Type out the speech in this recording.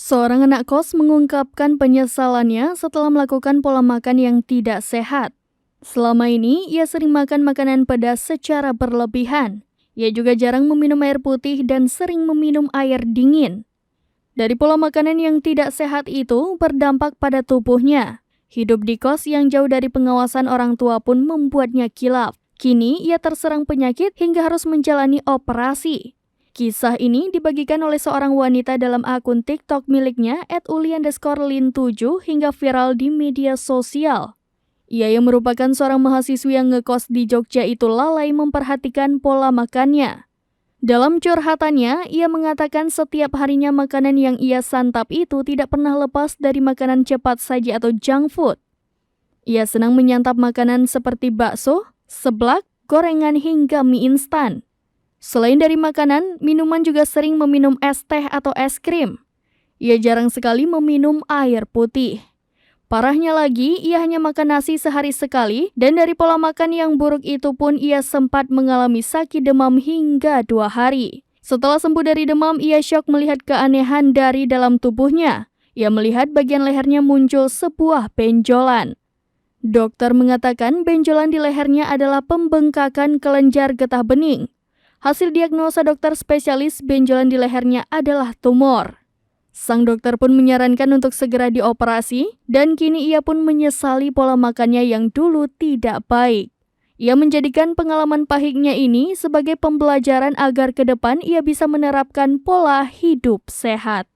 Seorang anak kos mengungkapkan penyesalannya setelah melakukan pola makan yang tidak sehat. Selama ini, ia sering makan makanan pedas secara berlebihan. Ia juga jarang meminum air putih dan sering meminum air dingin. Dari pola makanan yang tidak sehat itu berdampak pada tubuhnya. Hidup di kos yang jauh dari pengawasan orang tua pun membuatnya kilaf. Kini, ia terserang penyakit hingga harus menjalani operasi. Kisah ini dibagikan oleh seorang wanita dalam akun TikTok miliknya @uli_lin7 hingga viral di media sosial. Ia yang merupakan seorang mahasiswi yang ngekos di Jogja itu lalai memperhatikan pola makannya. Dalam curhatannya, ia mengatakan setiap harinya makanan yang ia santap itu tidak pernah lepas dari makanan cepat saji atau junk food. Ia senang menyantap makanan seperti bakso, seblak, gorengan hingga mie instan. Selain dari makanan, minuman juga sering meminum es teh atau es krim. Ia jarang sekali meminum air putih. Parahnya lagi, ia hanya makan nasi sehari sekali, dan dari pola makan yang buruk itu pun ia sempat mengalami sakit demam hingga 2 hari. Setelah sembuh dari demam, ia syok melihat keanehan dari dalam tubuhnya. Ia melihat bagian lehernya muncul sebuah benjolan. Dokter mengatakan benjolan di lehernya adalah pembengkakan kelenjar getah bening. Hasil diagnosa dokter spesialis benjolan di lehernya adalah tumor. Sang dokter pun menyarankan untuk segera dioperasi dan kini ia pun menyesali pola makannya yang dulu tidak baik. Ia menjadikan pengalaman pahitnya ini sebagai pembelajaran agar ke depan ia bisa menerapkan pola hidup sehat.